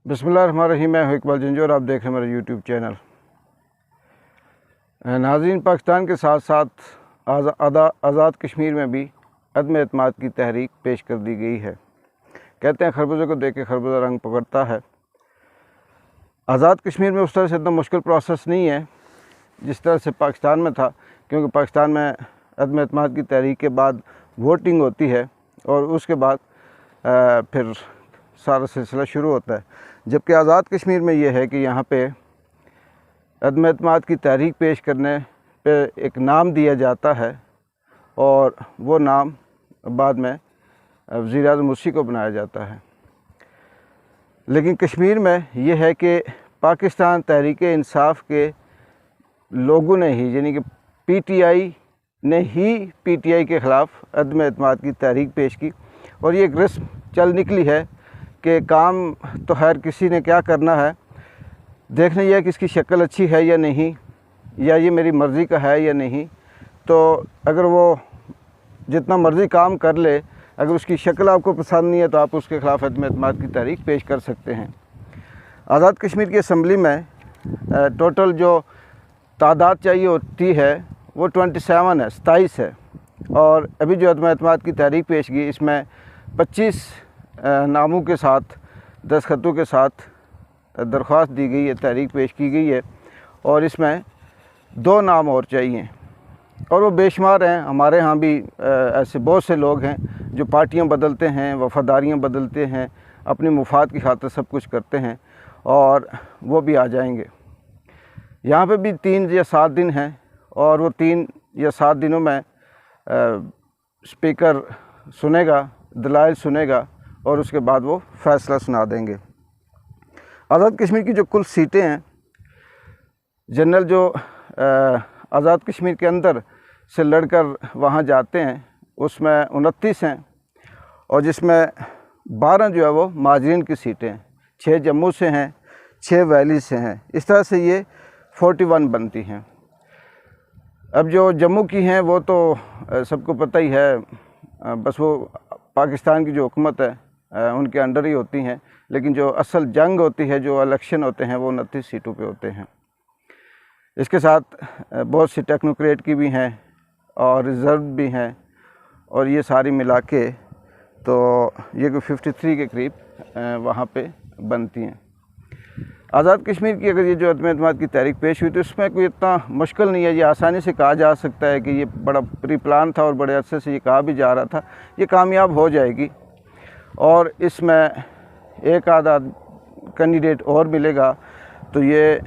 बिस्मिल्लाहिर्रहमानिर्रहीम। मैं हूं इकबाल जंजू और आप देख रहे हैं मेरा यूट्यूब चैनल। नाज़रीन, पाकिस्तान के साथ साथ आज़ाद कश्मीर में भी अदम एतमाद की तहरीक पेश कर दी गई है। कहते हैं खरबूजे को देख के खरबूजा रंग पकड़ता है। आज़ाद कश्मीर में उस तरह से इतना मुश्किल प्रोसेस नहीं है जिस तरह से पाकिस्तान में था, क्योंकि पाकिस्तान में अदम एतमाद की तहरीक के बाद वोटिंग होती है और उसके बाद फिर सारा सिलसिला शुरू होता है। जबकि आज़ाद कश्मीर में ये है कि यहाँ पे अदम एतमाद की तहरीक पेश करने पे एक नाम दिया जाता है और वो नाम बाद में वज़ीर-ए-आज़म उसी को बनाया जाता है। लेकिन कश्मीर में ये है कि पाकिस्तान तहरीक-ए-इंसाफ के लोगों ने ही, यानी कि PTI ने ही PTI के ख़िलाफ़ अदम एतमाद की तहरीक पेश की और ये एक रस्म चल निकली है कि काम तो खैर किसी ने क्या करना है, देखना यह है कि इसकी शक्ल अच्छी है या नहीं, या ये मेरी मर्ज़ी का है या नहीं। तो अगर वो जितना मर्ज़ी काम कर ले, अगर उसकी शक्ल आपको पसंद नहीं है तो आप उसके ख़िलाफ़ अदम एतमाद की तहरीक पेश कर सकते हैं। आज़ाद कश्मीर की असम्बली में टोटल जो तादाद चाहिए होती है वो 27 है, 27 है। और अभी जो अदम एतमाद की तहरीक पेश की, इसमें 25 नामों के साथ, दस्तखतों के साथ दरख्वास्त दी गई है, तहरीक पेश की गई है और इसमें 2 नाम और चाहिए और वो बेशुमार हैं। हमारे यहाँ भी ऐसे बहुत से लोग हैं जो पार्टियाँ बदलते हैं, वफ़ादारियाँ बदलते हैं, अपने मुफाद की खातिर सब कुछ करते हैं और वो भी आ जाएंगे। यहाँ पे भी 3 या 7 दिन हैं और वो 3 या 7 दिनों में स्पीकर सुनेगा, दलाइल सुनेगा और उसके बाद वो फ़ैसला सुना देंगे। आज़ाद कश्मीर की जो कुल सीटें हैं, जनरल जो आज़ाद कश्मीर के अंदर से लड़कर वहाँ जाते हैं उसमें 29 हैं और जिसमें 12 जो है वो महाजरीन की सीटें हैं, 6 जम्मू से हैं, 6 वैली से हैं। इस तरह से ये 41 बनती हैं। अब जो जम्मू की हैं वो तो सबको पता ही है, बस वो पाकिस्तान की जो हुकूमत है उनके अंडर ही होती हैं। लेकिन जो असल जंग होती है, जो इलेक्शन होते हैं, वो 29 सीटों पे होते हैं। इसके साथ बहुत सी टेक्नोक्रेट की भी हैं और रिज़र्व भी हैं और ये सारी मिला के तो ये कोई 53 के करीब वहाँ पे बनती हैं। आज़ाद कश्मीर की अगर ये जो अदम एतमाद की तहरीक पेश हुई तो इसमें कोई इतना मुश्किल नहीं है। ये आसानी से कहा जा सकता है कि ये बड़ा प्री प्लान था और बड़े अरसे से ये कहा भी जा रहा था, ये कामयाब हो जाएगी और इसमें एक आधा कैंडिडेट और मिलेगा। तो ये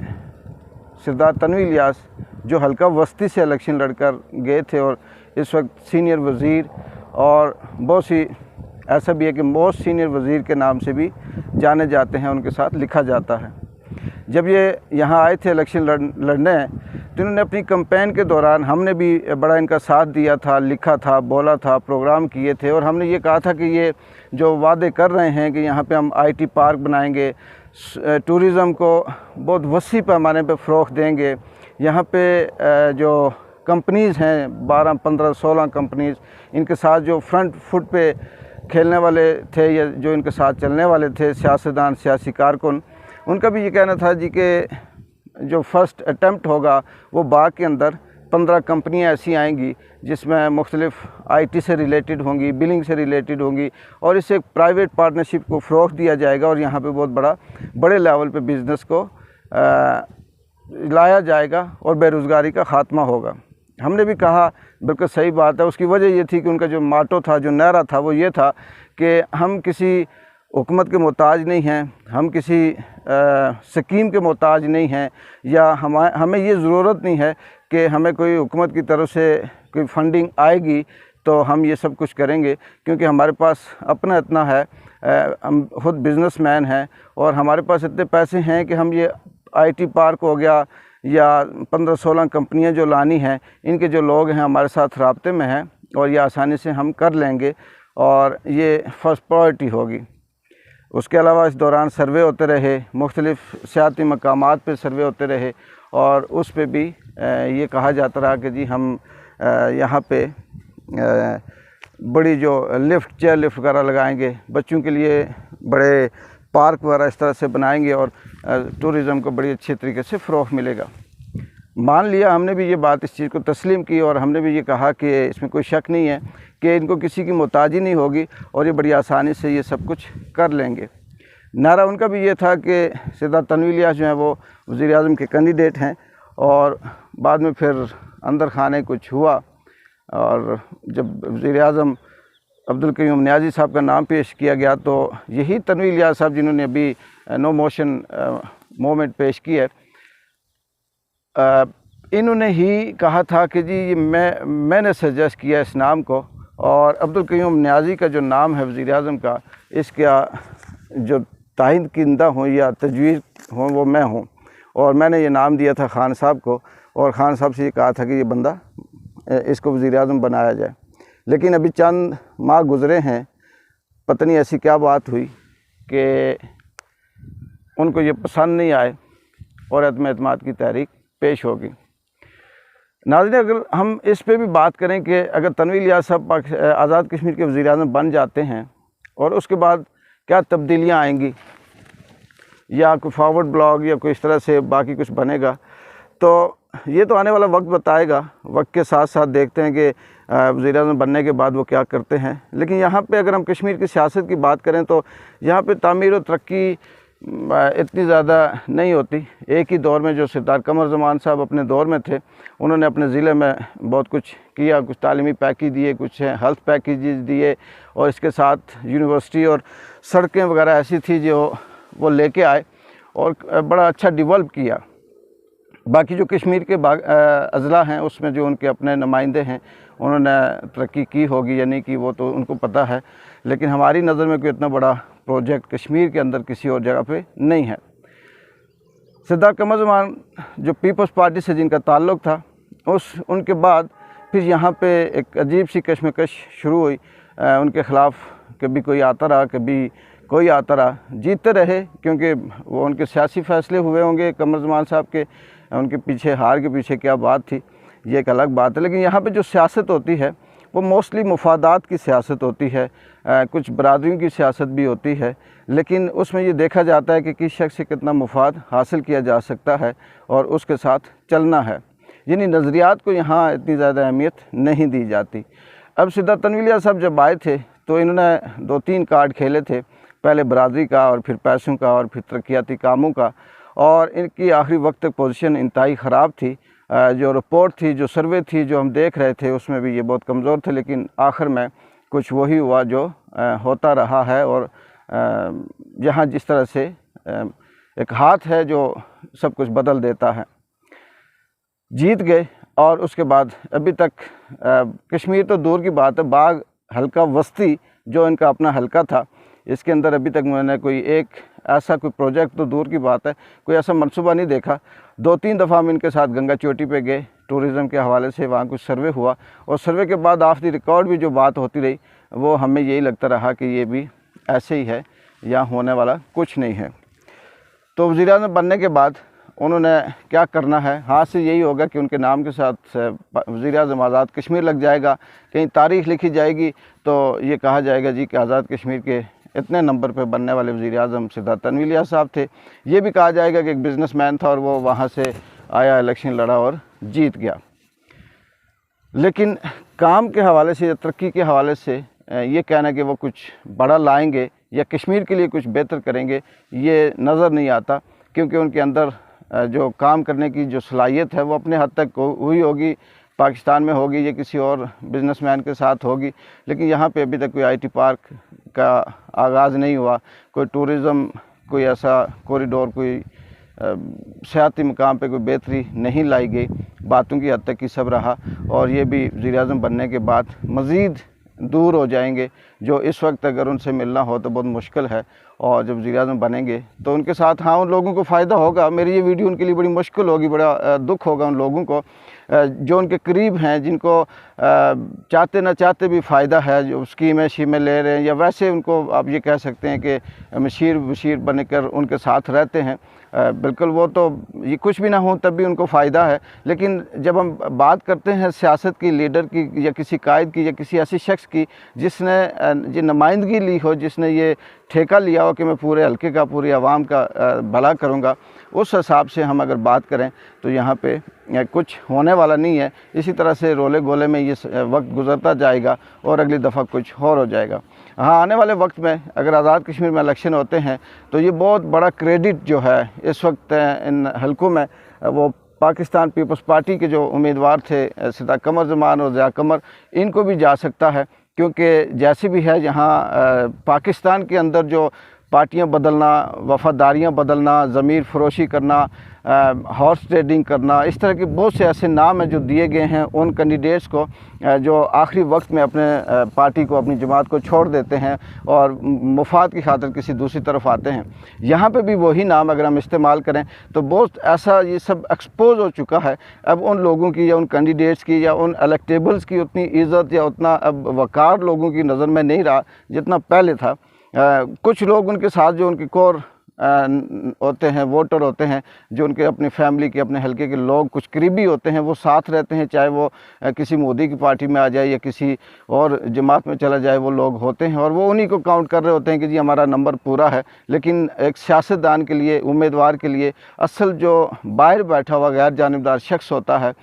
सरदार तनवीर इलियास जो हल्का वस्ती से इलेक्शन लड़कर गए थे और इस वक्त सीनियर वज़ीर और बहुत सी ऐसा भी है कि मोस्ट सीनियर वज़ीर के नाम से भी जाने जाते हैं, उनके साथ लिखा जाता है। जब ये यहाँ आए थे इलेक्शन लड़ने तो इन्होंने अपनी कैंपेन के दौरान, हमने भी बड़ा इनका साथ दिया था, लिखा था, बोला था, प्रोग्राम किए थे और हमने ये कहा था कि ये जो वादे कर रहे हैं कि यहाँ पे हम IT पार्क बनाएंगे, टूरिज़म को बहुत वसी पैमाने पे फ़रोग़ देंगे, यहाँ पे जो कंपनीज़ हैं 12, 15, 16 कंपनीज़, इनके साथ जो फ्रंट फुट पे खेलने वाले थे या जो इनके साथ चलने वाले थे सियासतदान, सियासी कारकुन, उनका भी ये कहना था जी कि जो फर्स्ट अटैम्प्ट होगा वो बाग के अंदर 15 कंपनियां ऐसी आएंगी जिसमें मुख्तलिफ़ IT से रिलेटेड होंगी, बिलिंग से रिलेटेड होंगी और इससे एक प्राइवेट पार्टनरशिप को फ़रोग़ दिया जाएगा और यहाँ पे बहुत बड़े लेवल पे बिज़नेस को लाया जाएगा और बेरोज़गारी का ख़ात्मा होगा। हमने भी कहा बिल्कुल सही बात है। उसकी वजह ये थी कि उनका जो माटो था, जो नारा था, वो ये था कि हम किसी हुकूमत के मोहताज नहीं हैं, हम किसी स्कीम के मोहताज नहीं हैं, या हमें ये ज़रूरत नहीं है कि हमें कोई हुकूमत की तरफ से कोई फंडिंग आएगी तो हम ये सब कुछ करेंगे, क्योंकि हमारे पास अपना इतना है, हम खुद बिज़नेसमैन हैं और हमारे पास इतने पैसे हैं कि हम ये IT पार्क हो गया या 15-16 कंपनियां जो लानी हैं, इनके जो लोग हैं हमारे साथ राब्ते में हैं और ये आसानी से हम कर लेंगे और ये फ़र्स्ट प्रायोरिटी होगी। उसके अलावा इस दौरान सर्वे होते रहे, मुख्तलिफ़ सियाती मकामात पे सर्वे होते रहे और उस पे भी ये कहा जाता रहा कि जी हम यहाँ पे बड़ी जो लिफ्ट, चेयर लिफ्ट वगैरह लगाएंगे, बच्चों के लिए बड़े पार्क वगैरह इस तरह से बनाएंगे और टूरिज़म को बड़ी अच्छे तरीके से फ़रोग़ मिलेगा। मान लिया हमने भी ये बात, इस चीज़ को तस्लीम की और हमने भी ये कहा कि इसमें कोई शक नहीं है कि इनको किसी की मोहताजी नहीं होगी और ये बड़ी आसानी से ये सब कुछ कर लेंगे। नारा उनका भी ये था कि सिद्धार्थ तनवीर इलियास जो हैं वो वज़ीर-ए-आज़म के कैंडिडेट हैं, और बाद में फिर अंदर खाने कुछ हुआ और जब वज़ीर-ए-आज़म अब्दुल कयूम नियाज़ी साहब का नाम पेश किया गया तो यही तनवीर इलियास साहब जिन्होंने अभी नो मोशन मूवमेंट पेश की है, इन्होंने ही कहा था कि जी मैंने सजेस्ट किया इस नाम को, और अब्दुल कयूम नियाज़ी का जो नाम है वज़ीर-ए-आज़म का, इसका जो तायीन किंदा हो या तजवीज़ हो वो मैं हूँ, और मैंने ये नाम दिया था खान साहब को, और खान साहब से ये कहा था कि ये बंदा इसको वज़ीर-ए-आज़म बनाया जाए। लेकिन अभी चंद माह गुज़रे हैं, पता नहीं ऐसी क्या बात हुई कि उनको ये पसंद नहीं आए और अदम एतमाद की तहरीक पेश होगी। नाज़रीन, अगर हम इस पे भी बात करें कि अगर तनवीर इलियास साहब आज़ाद कश्मीर के वज़ीर-ए-आज़म बन जाते हैं और उसके बाद क्या तब्दीलियाँ आएंगी, या कोई फॉरवर्ड ब्लॉग या कोई इस तरह से बाकी कुछ बनेगा, तो ये तो आने वाला वक्त बताएगा। वक्त के साथ साथ देखते हैं कि वज़ीर-ए-आज़म बनने के बाद वो क्या करते हैं। लेकिन यहाँ पे अगर हम कश्मीर की सियासत की बात करें तो यहाँ पे तामीर और तरक्की इतनी ज़्यादा नहीं होती। एक ही दौर में जो सरदार कमर ज़मान साहब अपने दौर में थे, उन्होंने अपने ज़िले में बहुत कुछ किया, कुछ तालीमी पैकेज दिए, कुछ हेल्थ पैकेजेस दिए, और इसके साथ यूनिवर्सिटी और सड़कें वगैरह ऐसी थी जो वो लेके आए और बड़ा अच्छा डेवलप किया। बाकी जो कश्मीर के अज़ला हैं उसमें जो उनके अपने नुमाइंदे हैं, उन्होंने तरक्की की होगी या नहीं की वो तो उनको पता है, लेकिन हमारी नज़र में कोई इतना बड़ा प्रोजेक्ट कश्मीर के अंदर किसी और जगह पे नहीं है। सरदार कमर ज़मान जो पीपल्स पार्टी से जिनका ताल्लुक़ था, उनके बाद फिर यहाँ पे एक अजीब सी कशमकश शुरू हुई। उनके ख़िलाफ़ कभी कोई आता रहा, कभी कोई आता रहा, जीतते रहे क्योंकि वो उनके सियासी फ़ैसले हुए होंगे कमर ज़मान साहब के, उनके पीछे हार के पीछे क्या बात थी ये एक अलग बात है। लेकिन यहाँ पे जो सियासत होती है वो मोस्टली मुफादात की सियासत होती है, कुछ बरादरियों की सियासत भी होती है, लेकिन उसमें ये देखा जाता है कि किस शख्स से कितना मुफाद हासिल किया जा सकता है और उसके साथ चलना है। यानी नज़रियात को यहाँ इतनी ज़्यादा अहमियत नहीं दी जाती। अब सिद्धार्थ तनवीर इलियास साहब जब आए थे तो इन्होंने 2-3 कार्ड खेले थे, पहले बरादरी का और फिर पैसों का और फिर तरक्याती कामों का, और इनकी आखिरी वक्त तक पोजीशन इंतहाई ख़राब थी। जो रिपोर्ट थी, जो सर्वे थी, जो हम देख रहे थे उसमें भी ये बहुत कमज़ोर थे, लेकिन आखिर में कुछ वही हुआ जो होता रहा है। और यहाँ जिस तरह से एक हाथ है जो सब कुछ बदल देता है, जीत गए। और उसके बाद अभी तक कश्मीर तो दूर की बात है, बाग हल्का वस्ती जो इनका अपना हल्का था, इसके अंदर अभी तक मैंने कोई एक ऐसा कोई प्रोजेक्ट तो दूर की बात है, कोई ऐसा मंसूबा नहीं देखा। 2-3 दफ़ा हम इनके साथ गंगा चोटी पे गए, टूरिज़म के हवाले से वहाँ कुछ सर्वे हुआ, और सर्वे के बाद ऑफ द रिकॉर्ड भी जो बात होती रही वो हमें यही लगता रहा कि ये भी ऐसे ही है, यहाँ होने वाला कुछ नहीं है। तो वज़ीर-ए-आज़म बनने के बाद उन्होंने क्या करना है, हाथ से यही होगा कि उनके नाम के साथ वज़ीर-ए-आज़म आज़ाद कश्मीर लग जाएगा, कहीं तारीख़ लिखी जाएगी तो ये कहा जाएगा जी कि आज़ाद कश्मीर के इतने नंबर पे बनने वाले वज़ीर-ए-आज़म सिद्धार्थ तनवीर इलियास साहब थे। ये भी कहा जाएगा कि एक बिज़नेसमैन था और वो वहाँ से आया, इलेक्शन लड़ा और जीत गया। लेकिन काम के हवाले से या तरक्की के हवाले से ये कहना कि वो कुछ बड़ा लाएंगे या कश्मीर के लिए कुछ बेहतर करेंगे, ये नज़र नहीं आता, क्योंकि उनके अंदर जो काम करने की जो सलाहियत है वो अपने हद तक हुई होगी, पाकिस्तान में होगी या किसी और बिजनेसमैन के साथ होगी, लेकिन यहाँ पे अभी तक कोई आईटी पार्क का आगाज़ नहीं हुआ, कोई टूरिज़म, कोई ऐसा कॉरिडोर, कोई सियाती मकाम पे कोई बेहतरी नहीं लाई गई। बातों की हद तक ही सब रहा, और ये भी वज़ीर-ए-आज़म बनने के बाद मज़ीद दूर हो जाएंगे, जो इस वक्त अगर उनसे मिलना हो तो बहुत मुश्किल है। और जब वज़ीर-ए-आज़म बनेंगे तो उनके साथ हाँ उन लोगों को फ़ायदा होगा, मेरी ये वीडियो उनके लिए बड़ी मुश्किल होगी, बड़ा दुख होगा उन लोगों को, जो उनके करीब हैं, जिनको चाहते ना चाहते भी फ़ायदा है, जो स्कीमें ले रहे हैं, या वैसे उनको आप ये कह सकते हैं कि मशीर बनकर उनके साथ रहते हैं, बिल्कुल वो तो ये कुछ भी ना हो तब भी उनको फ़ायदा है। लेकिन जब हम बात करते हैं सियासत की, लीडर की, या किसी कायद की, या किसी ऐसे शख्स की जिसने ये नुमाइंदगी ली हो, जिसने ये ठेका लिया हो कि मैं पूरे हल्के का, पूरी आवाम का भला करूँगा, उस हिसाब से हम अगर बात करें तो यहाँ पे कुछ होने वाला नहीं है। इसी तरह से रोले गोले में ये वक्त गुजरता जाएगा और अगली दफ़ा कुछ और हो जाएगा। हाँ, आने वाले वक्त में अगर आज़ाद कश्मीर में इलेक्शन होते हैं तो ये बहुत बड़ा क्रेडिट जो है इस वक्त इन हलकों में वो पाकिस्तान पीपल्स पार्टी के जो उम्मीदवार थे सिद्दा कमर ज़मान और ज़िया कमर, इनको भी जा सकता है, क्योंकि जैसे भी है यहाँ पाकिस्तान के अंदर जो पार्टियां बदलना, वफादारियां बदलना, ज़मीर फरोशी करना, हॉर्स ट्रेडिंग करना, इस तरह के बहुत से ऐसे नाम हैं जो दिए गए हैं उन कैंडिडेट्स को जो आखिरी वक्त में अपने पार्टी को, अपनी जमात को छोड़ देते हैं और मुफाद की खातिर किसी दूसरी तरफ आते हैं। यहाँ पे भी वही नाम अगर हम इस्तेमाल करें तो बहुत ऐसा ये सब एक्सपोज हो चुका है। अब उन लोगों की या उन कैंडिडेट्स की या उन इलेक्टेबल्स की उतनी इज़्ज़त या उतना अब वक़ार लोगों की नज़र में नहीं रहा जितना पहले था। कुछ लोग उनके साथ जो उनके कोर होते हैं, वोटर होते हैं, जो उनके अपनी फैमिली के, अपने हलके के लोग कुछ करीबी होते हैं, वो साथ रहते हैं, चाहे वो किसी मोदी की पार्टी में आ जाए या किसी और जमात में चला जाए, वो लोग होते हैं और वो उन्हीं को काउंट कर रहे होते हैं कि जी हमारा नंबर पूरा है। लेकिन एक सियासतदान के लिए, उम्मीदवार के लिए असल जो बाहर बैठा हुआ गैर जानिबदार शख्स होता है,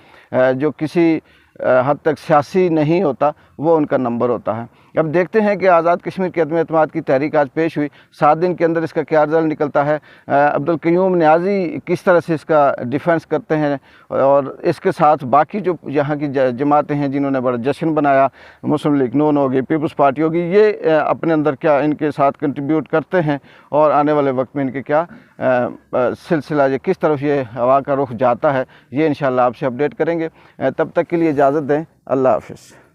जो किसी हद तक सियासी नहीं होता, वो उनका नंबर होता है। अब देखते हैं कि आज़ाद कश्मीर के अदम एतमाद की तहरीक आज पेश हुई, 7 दिन के अंदर इसका क्या रिज़ल्ट निकलता है। अब्दुल क़य्यूम नियाज़ी किस तरह से इसका डिफेंस करते हैं और इसके साथ बाकी जो यहाँ की जमातें हैं जिन्होंने बड़ा जश्न बनाया, मुस्लिम लीग नून होगी, पीपल्स पार्टी होगी, ये अपने अंदर क्या इनके साथ कंट्रीब्यूट करते हैं और आने वाले वक्त में इनके क्या सिलसिला, ये किस तरफ ये हवा का रुख जाता है, ये इंशाअल्लाह आपसे अपडेट करेंगे। तब तक के लिए इजाज़त दें। अल्लाह हाफ़िज़।